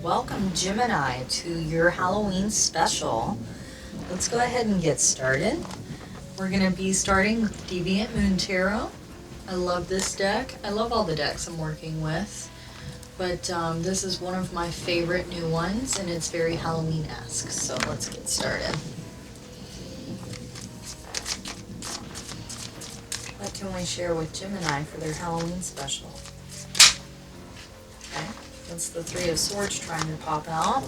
Welcome, Gemini, to your Halloween special. Let's go ahead and get started. We're going to be starting with Deviant Moon Tarot. I love this deck. I love all the decks I'm working with, but this is one of my favorite new ones, and it's very Halloween-esque, so let's get started. What can we share with Gemini for their Halloween special? Okay, that's the Three of Swords trying to pop out.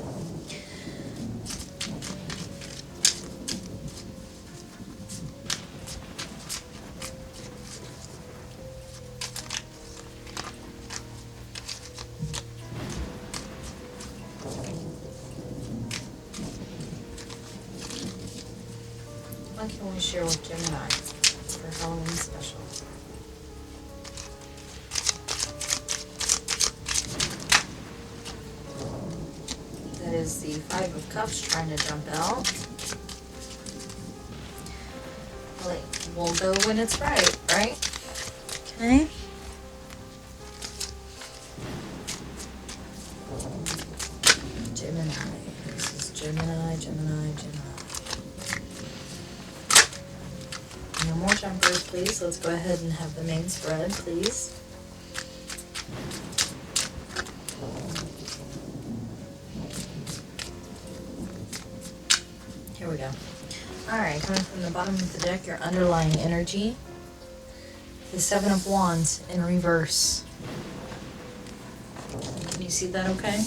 What can we share with Gemini for Halloween special? That is the Five of Cups trying to jump out. Well, we'll go when it's right, right? Okay. Gemini. This is Gemini. No more jumpers, please. Let's go ahead and have the main spread, please. Here we go. Alright, coming from the bottom of the deck, your underlying energy. The Seven of Wands in reverse. Can you see that okay?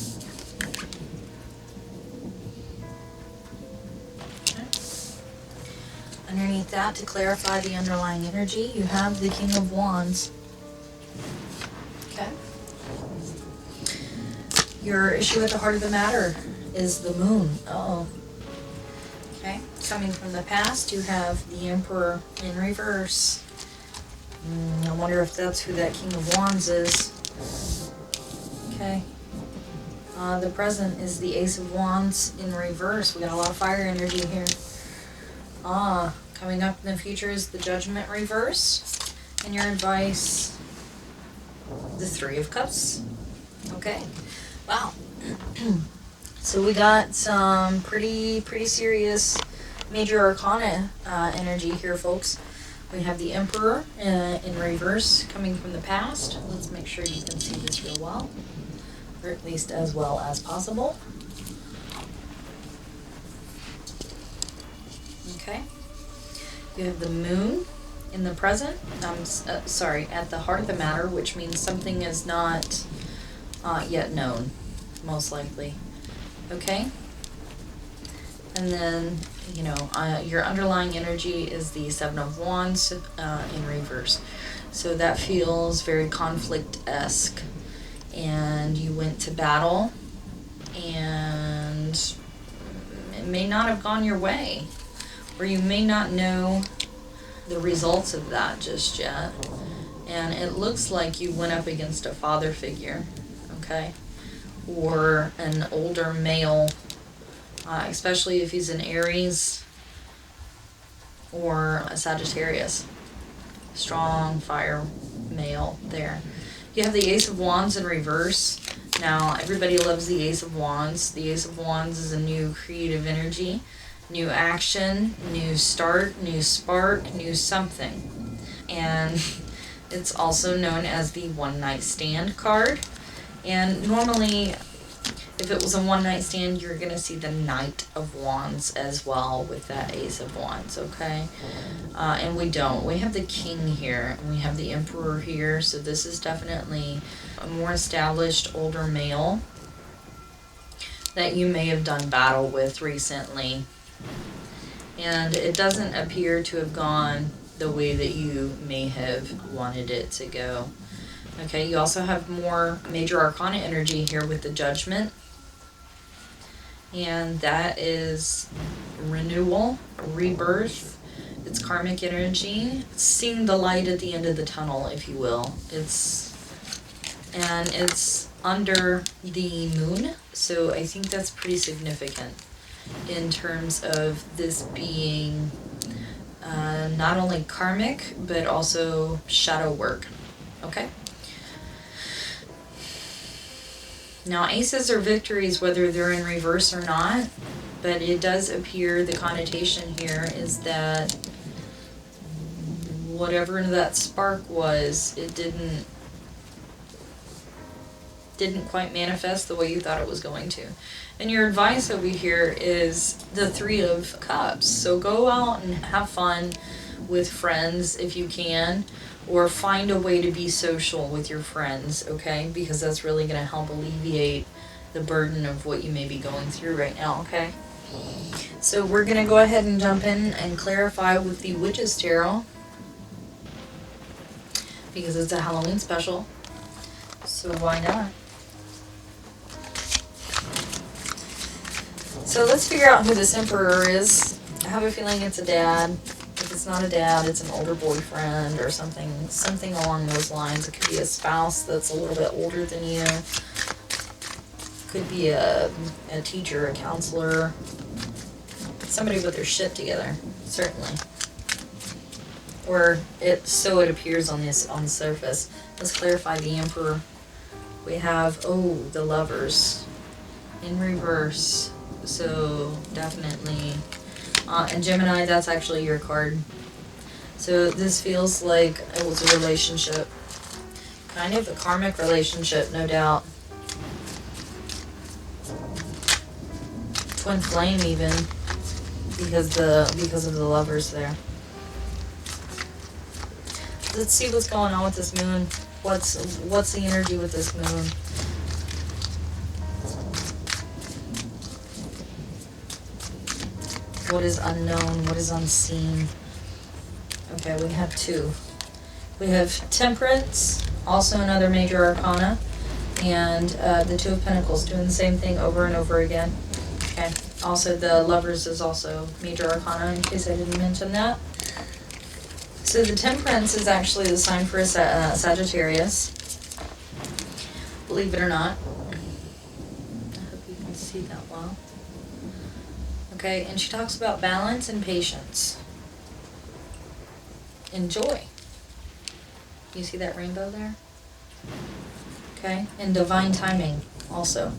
Underneath that, to clarify the underlying energy, you have the King of Wands. Okay. Your issue at the heart of the matter is the moon. Uh-oh. Okay. Coming from the past, you have the Emperor in reverse. I wonder if that's who that King of Wands is. Okay. The present is the Ace of Wands in reverse. We got a lot of fire energy here. Coming up in the future is the Judgment reverse, and your advice, the Three of Cups. Okay, wow. So we got some pretty serious major arcana energy here, folks. We have the Emperor in reverse coming from the past. Let's make sure you can see this real well, or at least as well as possible. Okay. You have the moon in the present, at the heart of the matter, which means something is not yet known, most likely. Okay? And then, your underlying energy is the Seven of Wands in reverse. So that feels very conflict-esque. And you went to battle, and it may not have gone your way. Or you may not know the results of that just yet. And it looks like you went up against a father figure, okay? Or an older male, especially if he's an Aries or a Sagittarius. Strong fire male there. You have the Ace of Wands in reverse. Now, everybody loves the Ace of Wands. The Ace of Wands is a new creative energy. New action, new start, new spark, new something. And it's also known as the one night stand card. And normally, if it was a one night stand, you're going to see the Knight of Wands as well with that Ace of Wands, okay? And we don't. We have the King here, and we have the Emperor here, so this is definitely a more established older male that you may have done battle with recently. And it doesn't appear to have gone the way that you may have wanted it to go. Okay, you also have more major arcana energy here with the Judgment. And that is renewal, rebirth. It's karmic energy. It's seeing the light at the end of the tunnel, if you will. It's under the moon, so I think that's pretty significant in terms of this being not only karmic, but also shadow work. Okay? Now, aces are victories whether they're in reverse or not, but it does appear the connotation here is that whatever that spark was, it didn't quite manifest the way you thought it was going to. And your advice over here is the Three of Cups. So go out and have fun with friends if you can, or find a way to be social with your friends, okay? Because that's really going to help alleviate the burden of what you may be going through right now, okay? So we're going to go ahead and jump in and clarify with the Witch's Tarot, because it's a Halloween special, so why not? So let's figure out who this Emperor is. I have a feeling it's a dad. If it's not a dad, it's an older boyfriend or something along those lines. It could be a spouse that's a little bit older than you. Could be a teacher, a counselor, somebody with their shit together, certainly. Or so it appears on the surface. Let's clarify the Emperor. We have, the Lovers in reverse. So definitely, and Gemini, that's actually your card. So this feels like it was a relationship, kind of a karmic relationship, no doubt. Twin flame even, because of the Lovers there. Let's see what's going on with this moon. What's the energy with this moon? What is unknown? What is unseen? Okay, we have two. We have Temperance, also another major arcana, and the Two of Pentacles, doing the same thing over and over again. Okay, also the Lovers is also major arcana, in case I didn't mention that. So the Temperance is actually the sign for a Sagittarius, believe it or not. I hope you can see that well. Okay, and she talks about balance and patience. And joy. You see that rainbow there? Okay, and divine timing also.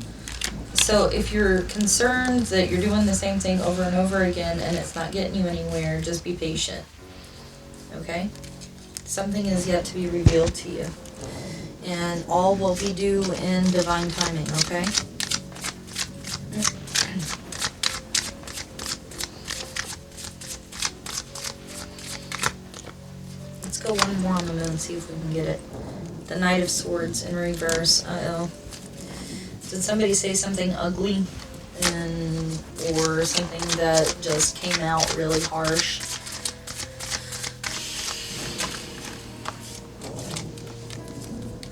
So if you're concerned that you're doing the same thing over and over again and it's not getting you anywhere, just be patient. Okay? Something is yet to be revealed to you. And all will be due in divine timing, okay? Let's go one more on the moon, see if we can get it. The Knight of Swords in reverse. Uh-oh. Did somebody say something ugly? Or something that just came out really harsh?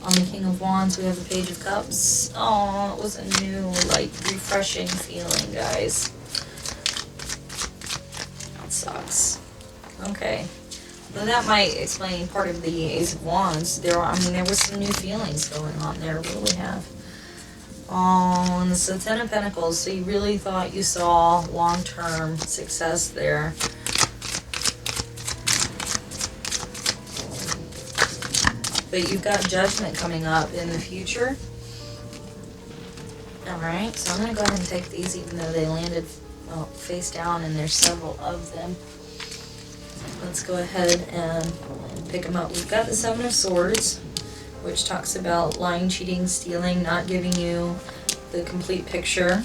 On the King of Wands, we have the Page of Cups. Oh, it was a new, refreshing feeling, guys. That sucks. Okay. Well, that might explain part of the Ace of Wands. There was some new feelings going on there. What do we have? Oh, and the Ten of Pentacles. So you really thought you saw long-term success there. But you've got judgment coming up in the future. Alright, so I'm going to go ahead and take these even though they landed face down and there's several of them. Let's go ahead and pick them up. We've got the Seven of Swords, which talks about lying, cheating, stealing, not giving you the complete picture.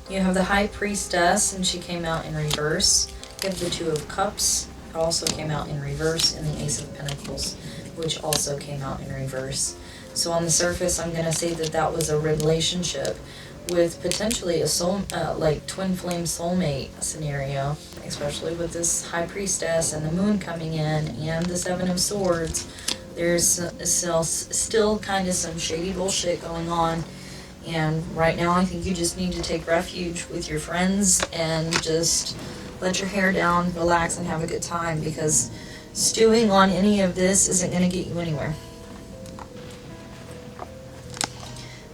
You have the High Priestess, and she came out in reverse. You have the Two of Cups, it also came out in reverse, and the Ace of Pentacles, which also came out in reverse. So on the surface, I'm going to say that that was a relationship with potentially a twin flame soulmate scenario, especially with this High Priestess and the Moon coming in and the Seven of Swords. There's still kind of some shady bullshit going on, and right now I think you just need to take refuge with your friends and just let your hair down, relax, and have a good time, because stewing on any of this isn't going to get you anywhere.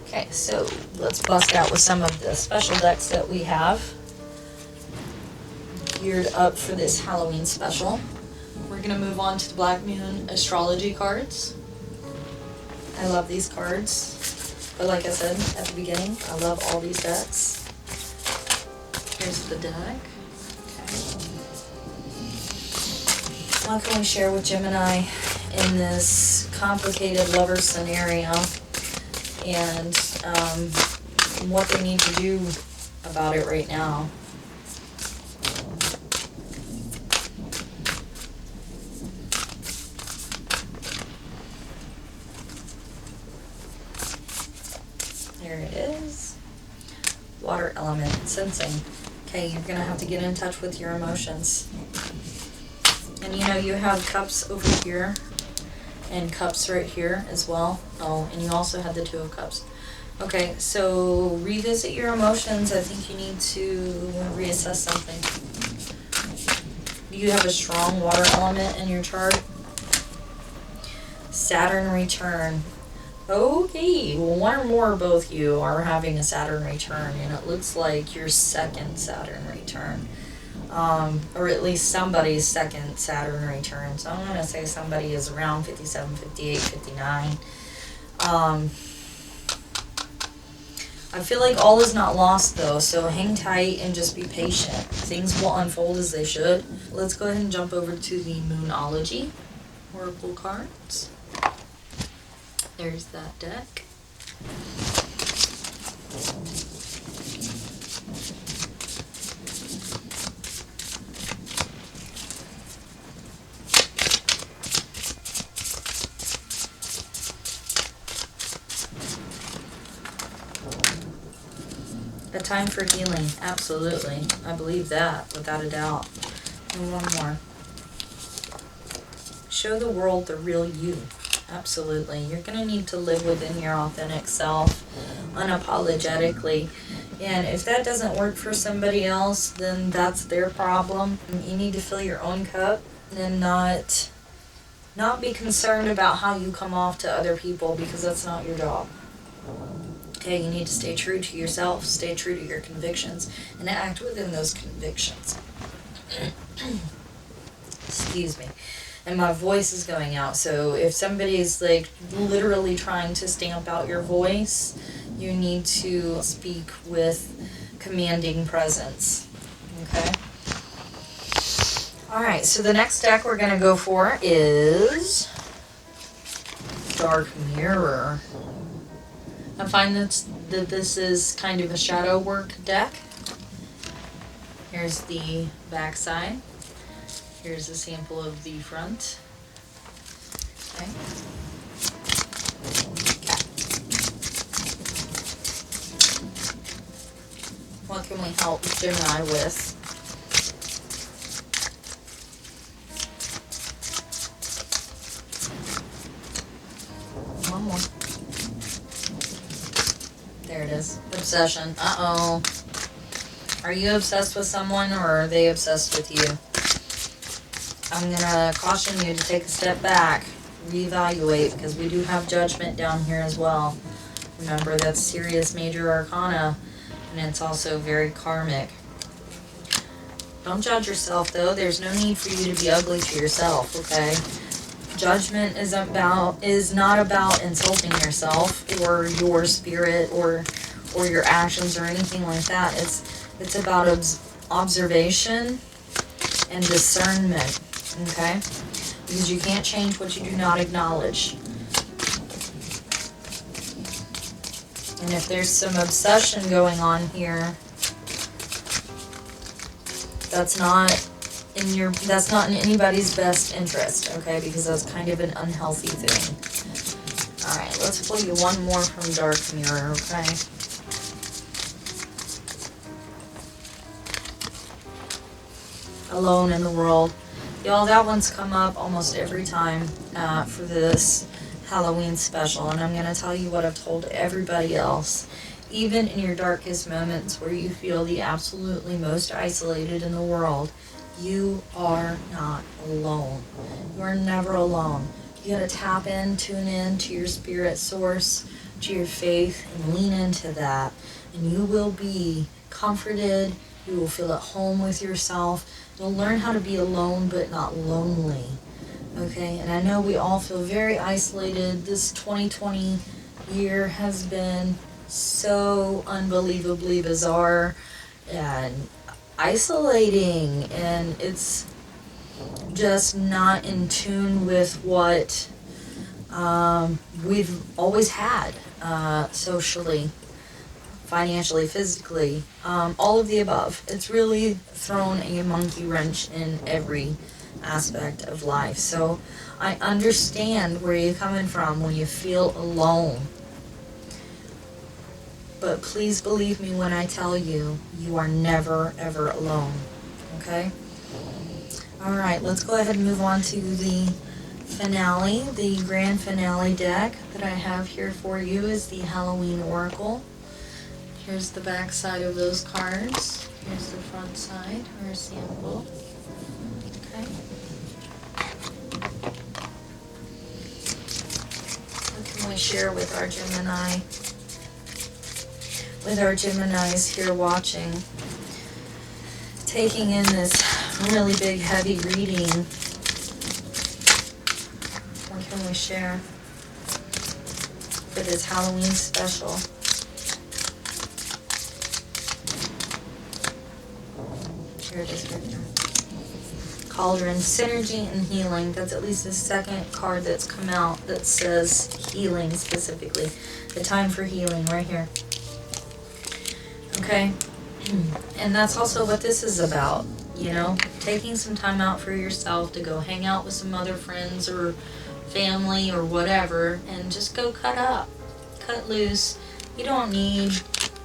Okay, so let's bust out with some of the special decks that we have geared up for this Halloween special. We're going to move on to the Black Moon astrology cards. I love these cards. But like I said at the beginning, I love all these decks. Here's the deck. What can we share with Gemini in this complicated lover scenario, and what they need to do about it right now? There it is. Water element, sensing. Okay, you're going to have to get in touch with your emotions. And you know, you have cups over here and cups right here as well. Oh, and you also have the 2 of cups. Okay, so revisit your emotions. I think you need to reassess something. You have a strong water element in your chart. Saturn return. Okay, well, one or more of both you are having a Saturn return, and it looks like your second Saturn return. Or at least somebody's second Saturn return. So I'm going to say somebody is around 57, 58, 59. I feel like all is not lost though, so hang tight and just be patient. Things will unfold as they should. Let's go ahead and jump over to the Moonology Oracle cards. There's that deck. A time for healing, absolutely. I believe that, without a doubt. And one more. Show the world the real you. Absolutely. You're going to need to live within your authentic self, unapologetically. And if that doesn't work for somebody else, then that's their problem. You need to fill your own cup and not be concerned about how you come off to other people, because that's not your job. Okay, you need to stay true to yourself, stay true to your convictions, and act within those convictions. Excuse me. And my voice is going out, so if somebody's like literally trying to stamp out your voice, you need to speak with commanding presence. Okay? Alright, so the next deck we're going to go for is Dark Mirror. I find that this is kind of a shadow work deck. Here's the back side. Here's a sample of the front. Okay. What can we help Gemini with? One more. There it is. Obsession. Uh-oh. Are you obsessed with someone, or are they obsessed with you? I'm going to caution you to take a step back, reevaluate, because we do have judgment down here as well. Remember, that's serious major arcana, and it's also very karmic. Don't judge yourself, though. There's no need for you to be ugly to yourself, okay? Judgment is not about insulting yourself or your spirit or your actions or anything like that. It's about observation and discernment, okay? Because you can't change what you do not acknowledge. And if there's some obsession going on here, that's not in anybody's best interest, okay? Because that's kind of an unhealthy thing. Alright, let's pull you one more from Dark Mirror, okay? Alone in the World. Y'all, that one's come up almost every time for this Halloween special, and I'm going to tell you what I've told everybody else. Even in your darkest moments where you feel the absolutely most isolated in the world, you are not alone. You are never alone. You got to tap in, tune in to your spirit source, to your faith, and lean into that. And you will be comforted. You will feel at home with yourself. You'll learn how to be alone but not lonely. Okay? And I know we all feel very isolated. This 2020 year has been so unbelievably bizarre and isolating, and it's just not in tune with what we've always had, socially, financially, physically, all of the above. It's really thrown a monkey wrench in every aspect of life. So I understand where you're coming from when you feel alone. But please believe me when I tell you, you are never, ever alone. Okay? Alright, let's go ahead and move on to the finale. The grand finale deck that I have here for you is the Halloween Oracle. Here's the back side of those cards. Here's the front side, or a sample. Okay. What can we share with our Gemini? With our Geminis here watching, taking in this really big, heavy reading. What can we share for this Halloween special? Here it is, Victor. Cauldron, synergy and healing. That's at least the second card that's come out that says healing specifically. The time for healing right here. Okay? And that's also what this is about, you know? Taking some time out for yourself to go hang out with some other friends or family or whatever and just go cut up. Cut loose. You don't need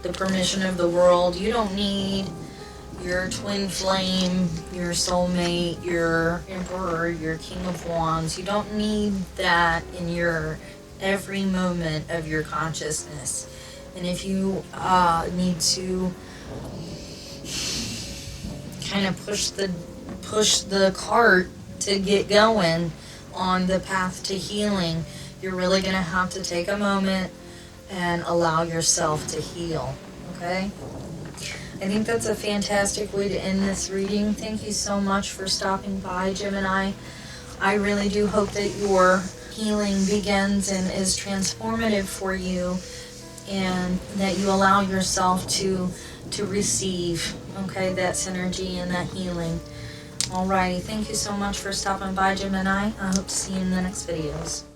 the permission of the world. You don't need your twin flame, your soulmate, your emperor, your king of wands. You don't need that in your every moment of your consciousness. And if you need to kind of push the cart to get going on the path to healing, you're really going to have to take a moment and allow yourself to heal. Okay? I think that's a fantastic way to end this reading. Thank you so much for stopping by, Gemini. I really do hope that your healing begins and is transformative for you, and that you allow yourself to receive, okay, that synergy and that healing. Alrighty, thank you so much for stopping by, Gemini. I hope to see you in the next videos.